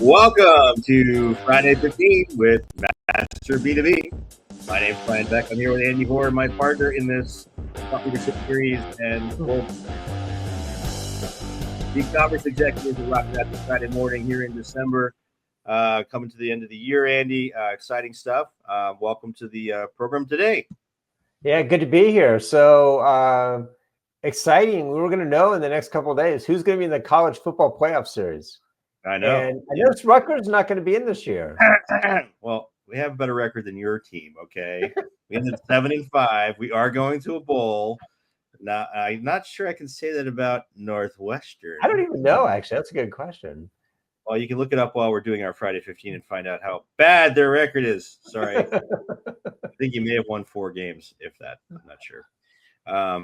Welcome to Friday 15 with Master B2B. My name is Brian Beck. I'm here with Andy Hoare, my partner in this thought leadership series and e-commerce executives are rocking out this Friday morning here in December. Coming to the end of the year, Andy. Exciting stuff. Welcome to the program today. Yeah, good to be here. So exciting. We were going to know in the next couple of days who's going to be in the college football playoff series. I know. And I noticed Rutgers not going to be in this year. Well, we have a better record than your team, okay? We ended 7-5. We are going to a bowl. Now, I'm not sure I can say that about Northwestern. I don't even know, actually. That's a good question. Well, you can look it up while we're doing our Friday 15 and find out how bad their record is. Sorry. I think you may have won 4 games, if that. I'm not sure.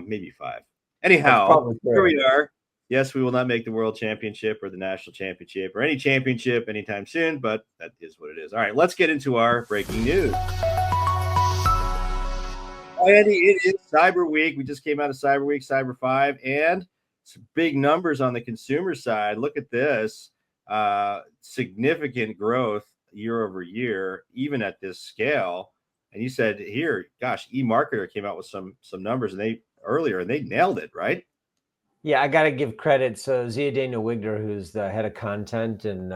Maybe 5. Anyhow, here we are. Yes, we will not make the World Championship or the National Championship or any championship anytime soon, but that is what it is. All right, let's get into our breaking news. Andy, it is Cyber Week. We just came out of Cyber Week, Cyber 5, and some big numbers on the consumer side. Look at this. Significant growth year over year, even at this scale. And you said here, gosh, eMarketer came out with some numbers and they nailed it, right? Yeah, I got to give credit. So Zia Daniel Wigner, who's the head of content and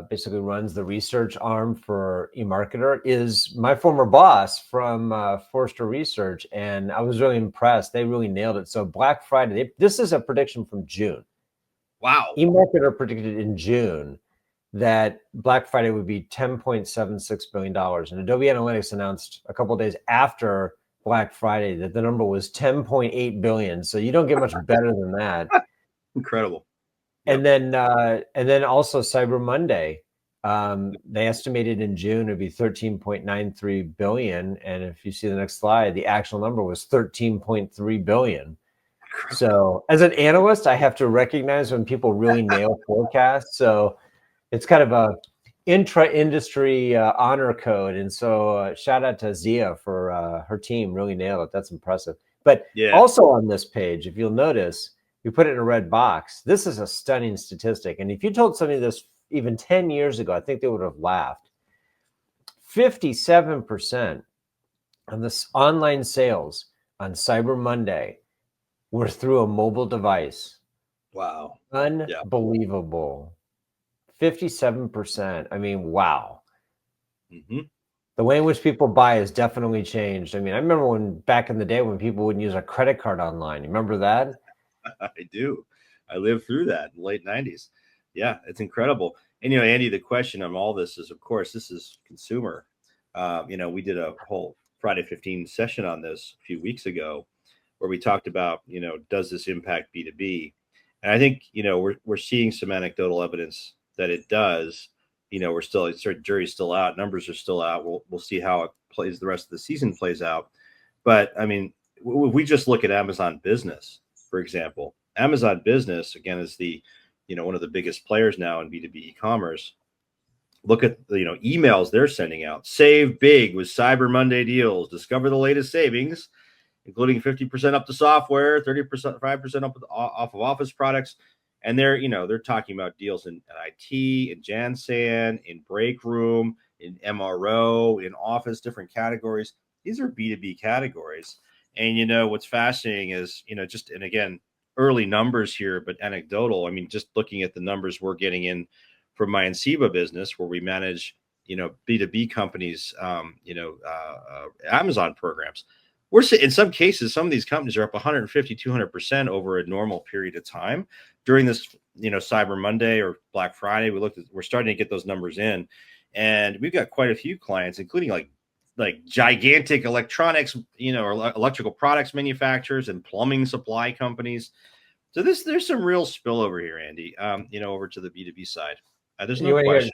basically runs the research arm for eMarketer, is my former boss from Forrester Research. And I was really impressed. They really nailed it. So Black Friday, this is a prediction from June. Wow. eMarketer predicted in June that Black Friday would be $10.76 billion. And Adobe Analytics announced a couple of days after Black Friday that the number was 10.8 billion. So you don't get much better than that. Incredible. Yep. And then also Cyber Monday. They estimated in June it'd be 13.93 billion. And if you see the next slide, the actual number was 13.3 billion. So as an analyst, I have to recognize when people really nail forecasts. So it's kind of a intra-industry honor code. And so shout out to Zia for her team really nailed it. That's impressive. But also on this page, if you'll notice, we put it in a red box. This is a stunning statistic. And if you told somebody this even 10 years ago, I think they would have laughed. 57% of this online sales on Cyber Monday were through a mobile device. Wow. Unbelievable. 57%. I mean, wow. Mm-hmm. The way in which people buy has definitely changed. I mean, I remember when back in the day when people wouldn't use a credit card online. You remember that? I do. I lived through that in the late 90s. Yeah, it's incredible. And, Andy, the question on all this is, of course, this is consumer. We did a whole Friday 15 session on this a few weeks ago where we talked about, does this impact B2B? And I think, we're seeing some anecdotal evidence that it does. We're still, jury's still out, numbers are still out. We'll see how it plays, the rest of the season plays out. But I mean, if we just look at Amazon Business, for example, Amazon Business again is the, one of the biggest players now in B2B e-commerce. Look at the, emails they're sending out. Save big with Cyber Monday deals. Discover the latest savings, including 50% up to software, 30%, 5% up off of office products. And they're talking about deals in IT, in Jansan, in break room, in MRO, in office, different categories. These are B2B categories. And, what's fascinating is, and again, early numbers here, but anecdotal. I mean, just looking at the numbers we're getting in from my Enceba business where we manage, B2B companies, Amazon programs. We're in some cases, some of these companies are up 150, 200% over a normal period of time during this, Cyber Monday or Black Friday. We're starting to get those numbers in, and we've got quite a few clients, including like gigantic electronics, or electrical products manufacturers and plumbing supply companies. So there's some real spillover here, Andy, over to the B2B side. There's no question.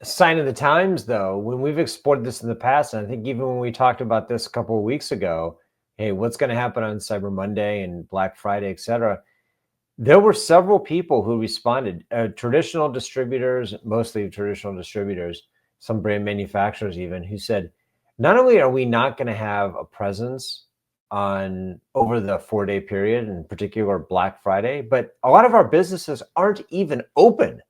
Sign of the times, though, when we've explored this in the past, and I think even when we talked about this a couple of weeks ago, hey, what's going to happen on Cyber Monday and Black Friday, et cetera, there were several people who responded, traditional distributors, mostly traditional distributors, some brand manufacturers even, who said, not only are we not going to have a presence on over the 4-day period, in particular Black Friday, but a lot of our businesses aren't even open.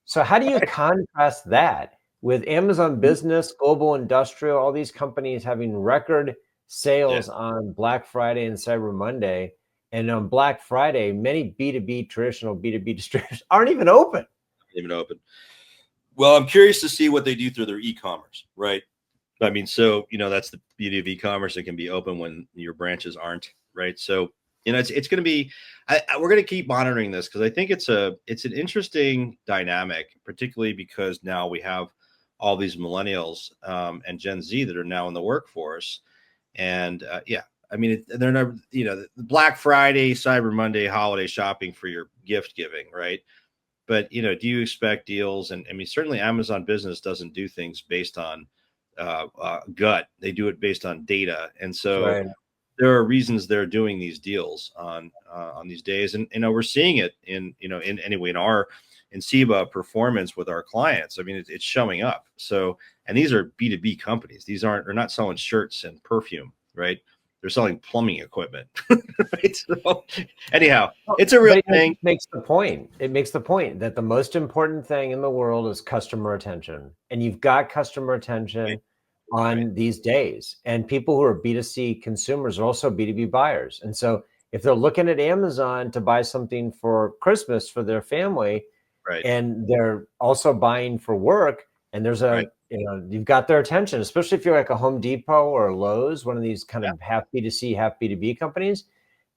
So how do you contrast that with Amazon Business, Global Industrial, all these companies having record sales on Black Friday and Cyber Monday? And on Black Friday, many B2B, traditional B2B distributors aren't even open. Even open. Well, I'm curious to see what they do through their e-commerce, right? I mean, so, that's the beauty of e-commerce. It can be open when your branches aren't, right? So, it's going to be, we're going to keep monitoring this because I think it's an interesting dynamic, particularly because now we have all these millennials and Gen Z that are now in the workforce. And I mean, they're not, Black Friday, Cyber Monday, holiday shopping for your gift giving, right? But, do you expect deals? And I mean, certainly Amazon Business doesn't do things based on gut. They do it based on data. And so there are reasons they're doing these deals on these days. And, we're seeing it in SEBA performance with our clients. I mean, it's showing up. So, and these are B2B companies. They're not selling shirts and perfume, right? They're selling plumbing equipment. Right? So, anyhow, it's a real thing. It makes the point. It makes the point that the most important thing in the world is customer attention. And you've got customer attention on these days. And people who are B2C consumers are also B2B buyers. And so if they're looking at Amazon to buy something for Christmas for their family, and they're also buying for work, and there's you've got their attention, especially if you're like a Home Depot or a Lowe's, one of these kind of half B2C, half B2B companies.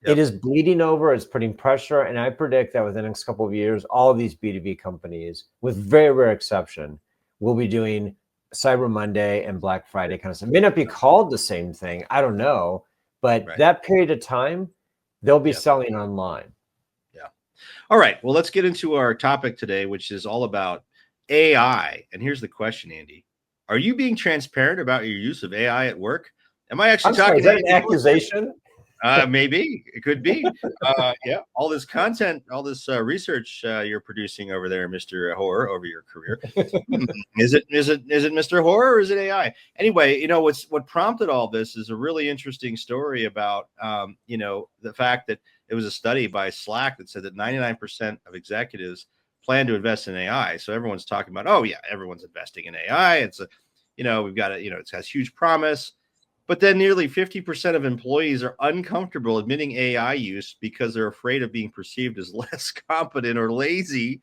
It is bleeding over. It's putting pressure. And I predict that within the next couple of years, all of these B2B companies, with very rare exception, will be doing Cyber Monday and Black Friday kind of stuff. It may not be called the same thing. I don't know. But that period of time, they'll be selling online. Yeah. All right. Well, let's get into our topic today, which is all about AI. And here's the question, Andy. Are you being transparent about your use of AI at work? Am I actually talking? Is that an accusation? Maybe it could be. All this content, all this research you're producing over there, Mr. Hoare, over your career. Is it Mr. Hoare or is it AI? Anyway, what prompted all this is a really interesting story about the fact that it was a study by Slack that said that 99% of executives plan to invest in AI. So everyone's talking about, everyone's investing in AI. It's we've got it has huge promise. But then nearly 50% of employees are uncomfortable admitting AI use because they're afraid of being perceived as less competent or lazy.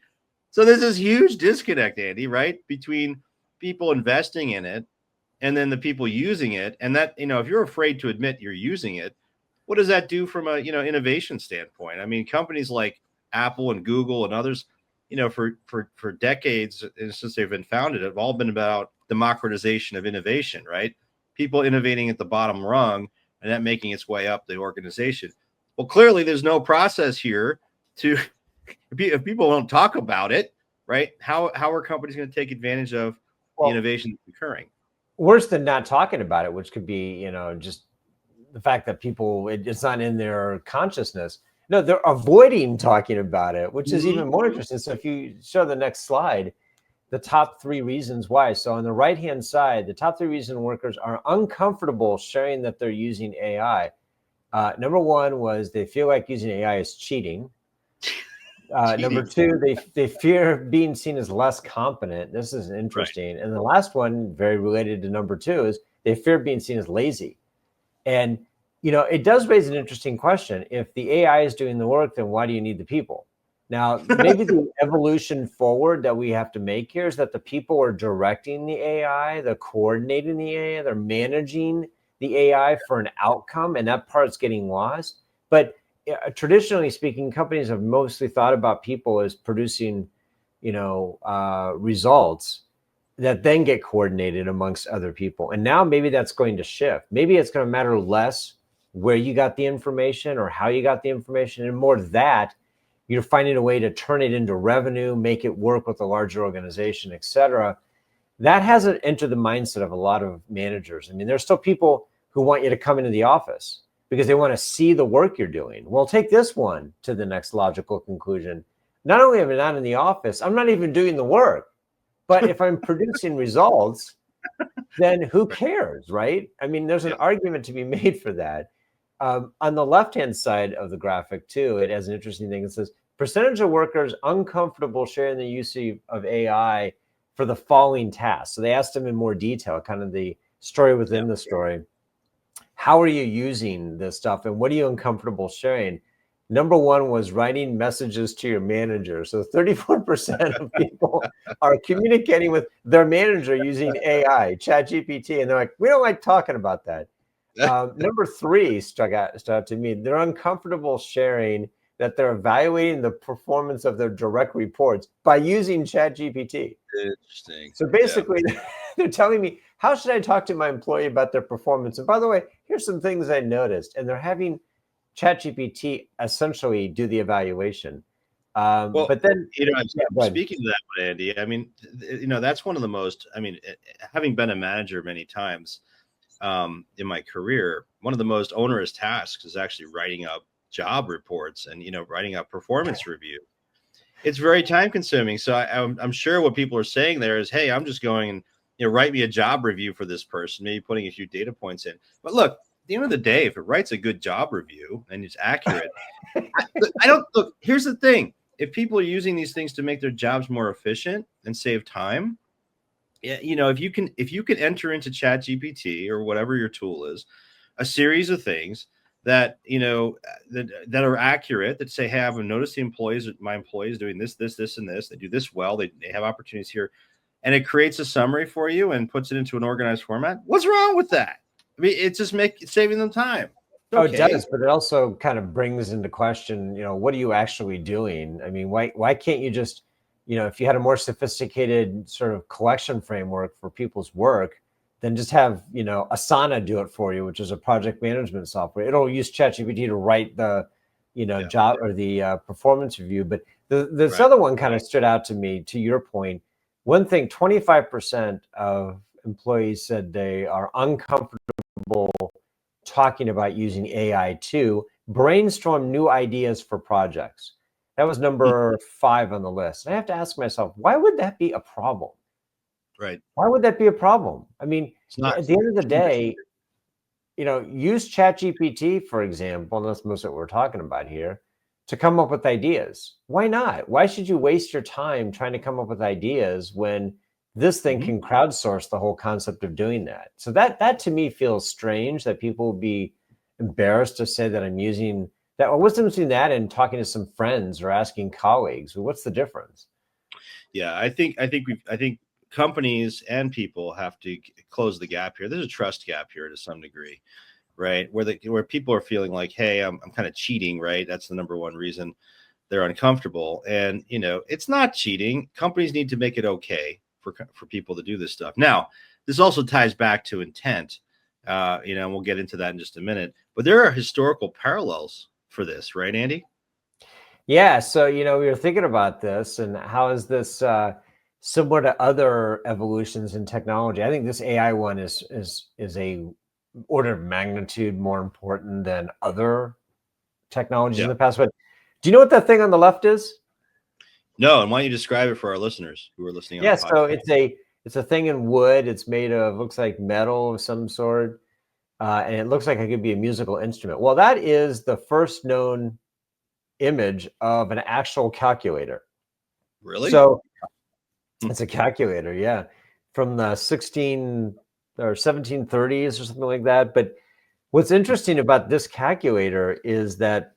So there's this huge disconnect, Andy, right, between people investing in it and then the people using it. And that, if you're afraid to admit you're using it, what does that do from a, innovation standpoint? I mean, companies like Apple and Google and others, for decades since they've been founded, have all been about democratization of innovation, right? People innovating at the bottom rung and that making its way up the organization. Well, clearly there's no process here if people don't talk about it, right? How are companies going to take advantage of the innovation that's occurring? Worse than not talking about it, which could be, just the fact that people, it's not in their consciousness. No, they're avoiding talking about it, which is even more interesting. So if you show the next slide, the top 3 reasons why. So on the right-hand side, the top 3 reasons workers are uncomfortable sharing that they're using AI. Number 1 was they feel like using AI is cheating. Number 2, they fear being seen as less competent. This is interesting. And the last one, very related to number 2, is they fear being seen as lazy. And, it does raise an interesting question. If the AI is doing the work, then why do you need the people? Now, maybe the evolution forward that we have to make here is that the people are directing the AI, they're coordinating the AI, they're managing the AI for an outcome, and that part's getting lost. But traditionally speaking, companies have mostly thought about people as producing, results that then get coordinated amongst other people. And now maybe that's going to shift. Maybe it's going to matter less where you got the information or how you got the information, and more that you're finding a way to turn it into revenue, make it work with a larger organization, et cetera. That hasn't entered the mindset of a lot of managers. I mean, there's still people who want you to come into the office because they want to see the work you're doing. Well, take this one to the next logical conclusion. Not only am I not in the office, I'm not even doing the work. But if I'm producing results, then who cares, right? I mean, there's an argument to be made for that. On the left-hand side of the graphic, too, it has an interesting thing. It says percentage of workers uncomfortable sharing the use of AI for the following tasks. So they asked them in more detail, kind of the story within the story. How are you using this stuff and what are you uncomfortable sharing? Number one was writing messages to your manager. So 34% of people are communicating with their manager using AI, ChatGPT, and they're like, we don't like talking about that. Number three stuck out to me. They're uncomfortable sharing that they're evaluating the performance of their direct reports by using ChatGPT. Interesting. So basically, they're telling me, how should I talk to my employee about their performance? And by the way, here's some things I noticed. And they're having ChatGPT essentially do the evaluation. Well, but then, speaking of that, Andy, I mean, that's one of the most, I mean, having been a manager many times in my career, one of the most onerous tasks is actually writing up job reports and, writing up performance review. It's very time consuming. So I'm sure what people are saying there is, hey, I'm just going and, write me a job review for this person, maybe putting a few data points in. But look, at the end of the day, if it writes a good job review and it's accurate, I don't look, here's the thing. If people are using these things to make their jobs more efficient and save time, if you can enter into ChatGPT or whatever your tool is, a series of things that that are accurate, that say, hey, I've noticed my employees doing this, and this. They do this well. They have opportunities here, and it creates a summary for you and puts it into an organized format. What's wrong with that? I mean, it's just saving them time. Okay. Oh, it does, but it also kind of brings into question, what are you actually doing? I mean, why can't you just, if you had a more sophisticated sort of collection framework for people's work, then just have, Asana do it for you, which is a project management software. It'll use ChatGPT to write the, job or the performance review. But this other one kind of stood out to me, to your point. One thing, 25% of employees said they are uncomfortable talking about using AI to brainstorm new ideas for projects. That was number 5 on the list. And I have to ask myself, why would that be a problem? Right. Why would that be a problem? I mean, at the end of the day, use ChatGPT, for example, and that's most of what we're talking about here, to come up with ideas. Why not? Why should you waste your time trying to come up with ideas when this thing can crowdsource the whole concept of doing that? So that to me feels strange, that people would be embarrassed to say that I'm using that. What's the difference between that and talking to some friends or asking colleagues? What's the difference? Yeah, I think companies and people have to close the gap here. There's a trust gap here to some degree, right? Where people are feeling like, hey, I'm kind of cheating, right? That's the number one reason they're uncomfortable. And, it's not cheating. Companies need to make it okay for people to do this stuff. Now, this also ties back to intent, and we'll get into that in just a minute. But there are historical parallels for this, right, Andy? Yeah. So, we were thinking about this, and how is this similar to other evolutions in technology? I think this AI one is a order of magnitude more important than other technologies in the past. But do you know what that thing on the left is? No, and why don't you describe it for our listeners who are listening? Yeah, so it's a thing in wood. It's made of, looks like metal of some sort, and it looks like it could be a musical instrument. Well, that is the first known image of an actual calculator. Really? So it's a calculator, yeah, from the 16 or 1730s or something like that. But what's interesting about this calculator is that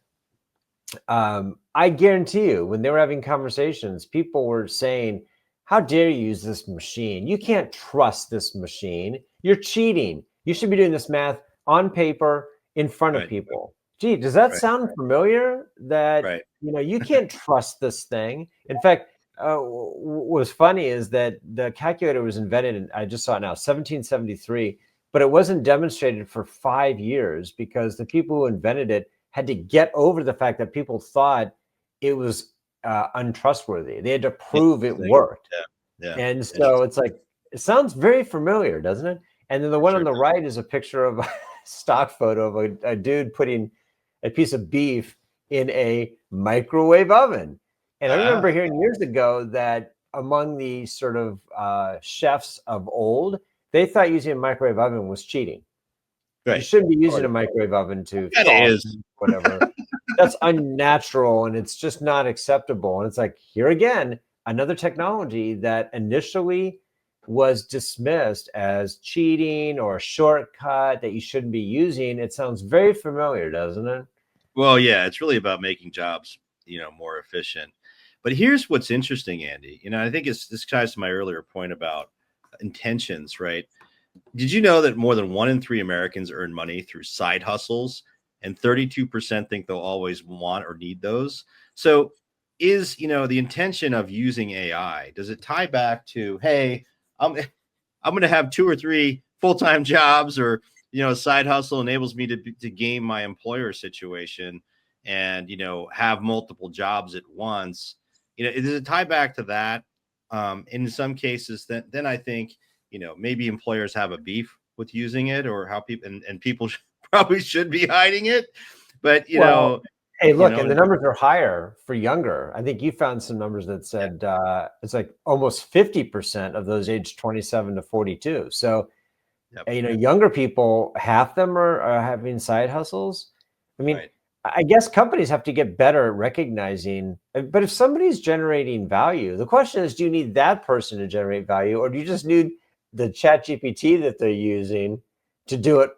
I guarantee you, when they were having conversations, people were saying, how dare you use this machine? You can't trust this machine. You're cheating. You should be doing this math on paper in front of people. Gee, does that sound familiar? That, you can't trust this thing. In fact, what's funny is that the calculator was invented, and I just saw it now, 1773, but it wasn't demonstrated for 5 years because the people who invented it had to get over the fact that people thought it was untrustworthy. They had to prove it worked. Yeah. And so it's like, it sounds very familiar, doesn't it? And then the one on the right is a picture of a stock photo of a dude putting a piece of beef in a microwave oven. And I remember hearing years ago that among the sort of chefs of old, they thought using a microwave oven was cheating. Right. You shouldn't be using a microwave oven to it is whatever. that's unnatural and it's just not acceptable. And it's like, here again, another technology that initially was dismissed as cheating or a shortcut that you shouldn't be using. It sounds very familiar, doesn't it? Well, yeah, it's really about making jobs, more efficient. But here's what's interesting, Andy. I think this ties to my earlier point about intentions, right? Did you know that more than 1 in 3 Americans earn money through side hustles, and 32% think they'll always want or need those? So, is the intention of using AI? Does it tie back to, hey, I'm going to have 2 or 3 full-time jobs, or a side hustle enables me to game my employer situation, and have multiple jobs at once? Does it tie back to that? In some cases, then I think maybe employers have a beef with using it, or how people and people probably should be hiding it. But Well, hey, look, and the and numbers are higher for younger. I think you found some numbers that said it's like almost 50% of those aged 27 to 42. So, yep, younger people, half them are having side hustles. I mean, right. I guess companies have to get better at recognizing, but if somebody's generating value, the question is, do you need that person to generate value, or do you just need the chat GPT that they're using to do it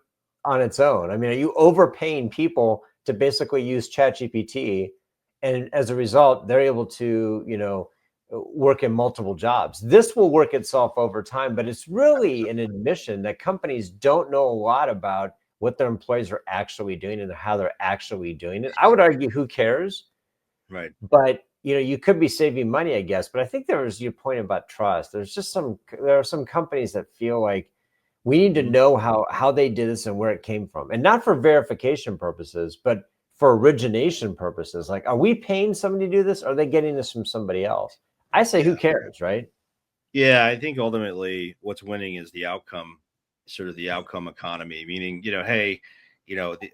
on its own? I mean, are you overpaying people to basically use chat GPT? And as a result, they're able to, work in multiple jobs. This will work itself over time, but it's really an admission that companies don't know a lot about what their employees are actually doing and how they're actually doing it. I would argue, who cares? Right. But you could be saving money, I guess. But I think there was your point about trust. There are some companies that feel like we need to Mhm. know how they did this and where it came from, and not for verification purposes, but for origination purposes. Like, are we paying somebody to do this? Or are they getting this from somebody else? I say, who Yeah. cares, right? Yeah, I think ultimately what's winning is the outcome, sort of the outcome economy, meaning, hey,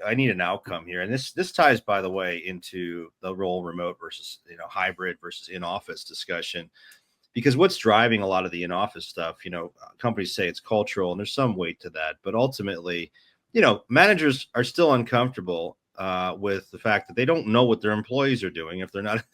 I need an outcome here. And this ties, by the way, into the role remote versus, hybrid versus in-office discussion, because what's driving a lot of the in-office stuff, companies say it's cultural, and there's some weight to that. But ultimately, managers are still uncomfortable with the fact that they don't know what their employees are doing if they're not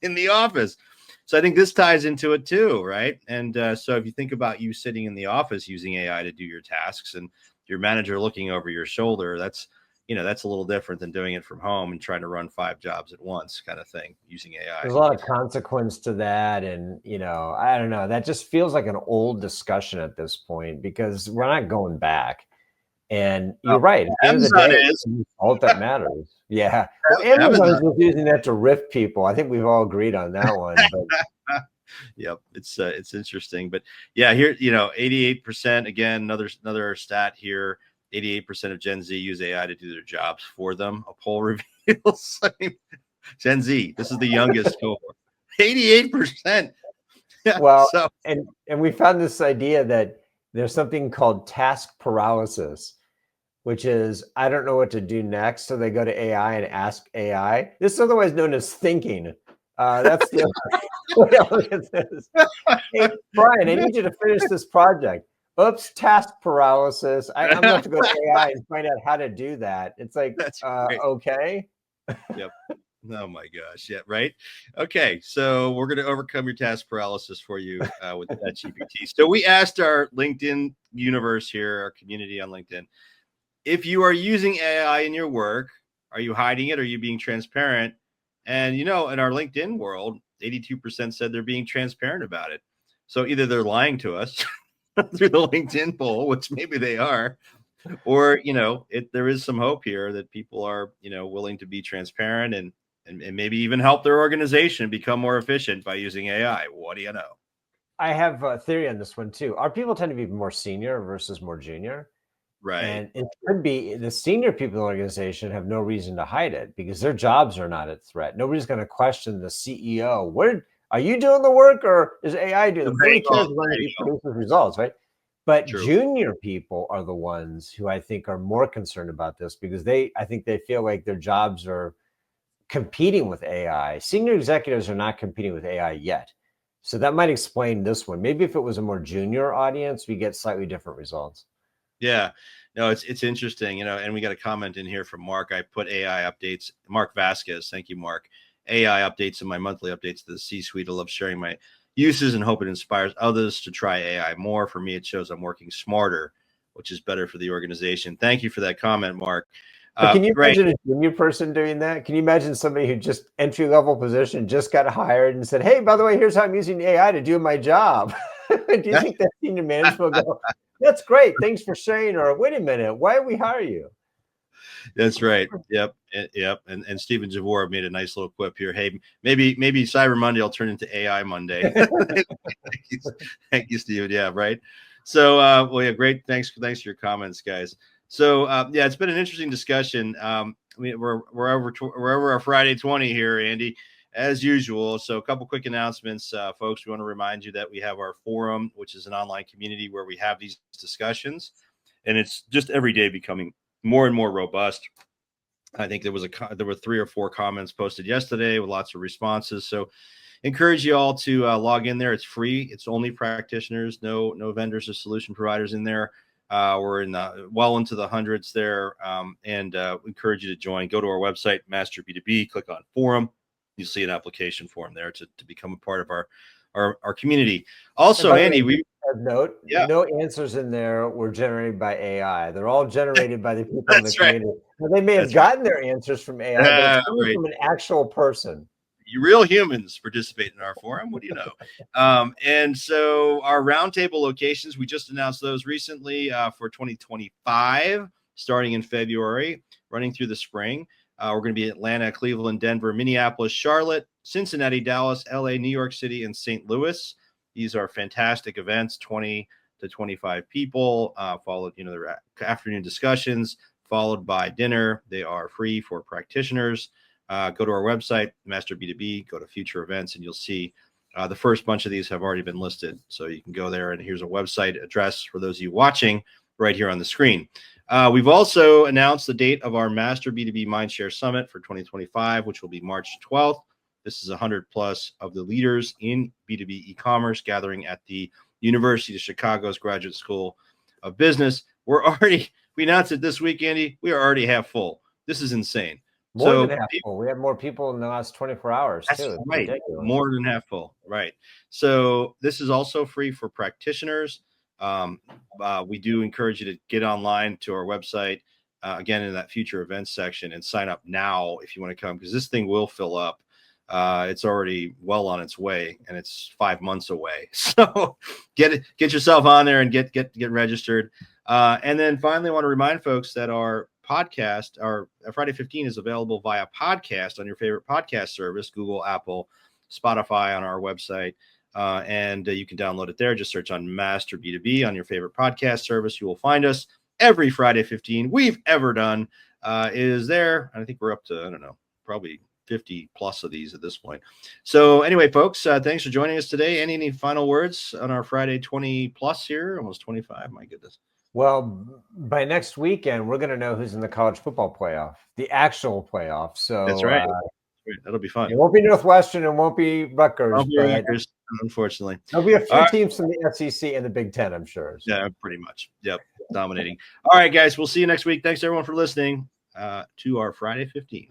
in the office. So I think this ties into it too, right? And so if you think about you sitting in the office using AI to do your tasks, and your manager looking over your shoulder, that's a little different than doing it from home and trying to run 5 jobs at once, kind of thing, using AI. There's a lot of consequence to that. And, I don't know, that just feels like an old discussion at this point, because we're not going back. And Oh, you're right. At the end of the Amazon day, is. it's all that matters. Yeah. Well, Amazon is Amazon. just using that to riff people. I think we've all agreed on that one. But Yep, it's interesting, but yeah, here 88%, again, another stat here. 88% of Gen Z use AI to do their jobs for them. A poll reveals. I mean, Gen Z, this is the youngest cohort. 88%. Yeah. well, So and we found this idea that there's something called task paralysis, which is, I don't know what to do next. So they go to AI and ask AI. This is otherwise known as thinking. That's the way I look at this. Hey, Brian, I need you to finish this project. Oops, task paralysis. I'm going to have to go to AI and find out how to do that. It's like, that's great. okay. Yep. Oh my gosh. Yeah. Right. Okay. So we're going to overcome your task paralysis for you with ChatGPT. So we asked our LinkedIn universe here, our community on LinkedIn, if you are using AI in your work, are you hiding it? Are you being transparent? And, in our LinkedIn world, 82% said they're being transparent about it. So either they're lying to us through the LinkedIn poll, which maybe they are, or, there is some hope here that people are, willing to be transparent, and maybe even help their organization become more efficient by using AI. What do you know? I have a theory on this one too. Our people tend to be more senior versus more junior. Right. And it could be the senior people in the organization have no reason to hide it because their jobs are not at threat. Nobody's going to question the CEO. Where are you doing the work, or is AI doing it? There Nobody you go. cares as long as There you he go. produces results, right? But True. junior people are the ones who I think are more concerned about this, because I think they feel like their jobs are competing with AI. Senior executives are not competing with AI yet. So that might explain this one. Maybe if it was a more junior audience, we get slightly different results. Yeah. No, it's interesting, and we got a comment in here from Mark. I put AI updates, Mark Vasquez. Thank you, Mark. AI updates in my monthly updates to the C-suite. I love sharing my uses and hope it inspires others to try AI more. For me, it shows I'm working smarter, which is better for the organization. Thank you for that comment, Mark. But can you Right. imagine a junior person doing that? Can you imagine somebody who just entry level position just got hired and said, "Hey, by the way, here's how I'm using AI to do my job." Do you think that senior management will go, "That's great, thanks for sharing," or "Wait a minute, why did we hire you?" That's right. Yep. Yep. And Stephen Javor made a nice little quip here. Hey, maybe Cyber Monday will turn into AI Monday. Thank you, Stephen. Yeah, right. So well, yeah, great. Thanks for your comments, guys. So yeah, it's been an interesting discussion. We're over our Friday 20 here, Andy, as usual. So a couple quick announcements, folks. We want to remind you that we have our forum, which is an online community where we have these discussions, and it's just every day becoming more and more robust. I think there were 3 or 4 comments posted yesterday with lots of responses. So encourage you all to log in there. It's free. It's only practitioners, no vendors or solution providers in there. We're in well into the hundreds there, and encourage you to join. Go to our website, Master B2B, click on forum. You'll see an application form there to become a part of our community. Also, Andy, note, no answers in there were generated by AI. They're all generated by the people in the community. Right. Now, they may have gotten their answers from AI, but it's coming from an actual person. You real humans participate in our forum. What do you know? And so our roundtable locations, we just announced those recently for 2025, starting in February, running through the spring. We're going to be Atlanta, Cleveland, Denver, Minneapolis, Charlotte, Cincinnati, Dallas, LA, New York City, and St. Louis. These are fantastic events, 20 to 25 people, followed, their afternoon discussions, followed by dinner. They are free for practitioners. Go to our website, Master B2B, go to future events, and you'll see the first bunch of these have already been listed. So you can go there, and here's a website address for those of you watching right here on the screen. We've also announced the date of our Master B2B Mindshare Summit for 2025, which will be March 12th. This is 100 plus of the leaders in B2B e-commerce gathering at the University of Chicago's Graduate School of Business. We announced it this week, Andy. We are already half full. This is insane. More than half full. We had more people in the last 24 hours, that's too. Right. More than half full. Right. So this is also free for practitioners. We do encourage you to get online to our website, again, in that future events section, and sign up now if you want to come, because this thing will fill up. It's already well on its way, and it's 5 months away. So get yourself on there and get registered. And then finally, I want to remind folks that our podcast, our Friday 15, is available via podcast on your favorite podcast service, Google, Apple, Spotify, on our website. And you can download it there. Just search on Master B2B on your favorite podcast service. You will find us. Every Friday 15 we've ever done is there. And I think we're up to, I don't know, probably 50 plus of these at this point. So anyway, folks, thanks for joining us today. Any final words on our Friday 20 plus here? Almost 25. My goodness. Well, by next weekend, we're going to know who's in the college football playoff, the actual playoff. So that's right. That'll be fun. It won't be Northwestern. It won't be Rutgers. Unfortunately. There'll be a few teams from the SEC and the Big Ten, I'm sure. So. Yeah, pretty much. Yep. Dominating. All right, guys. We'll see you next week. Thanks, everyone, for listening to our Friday 15.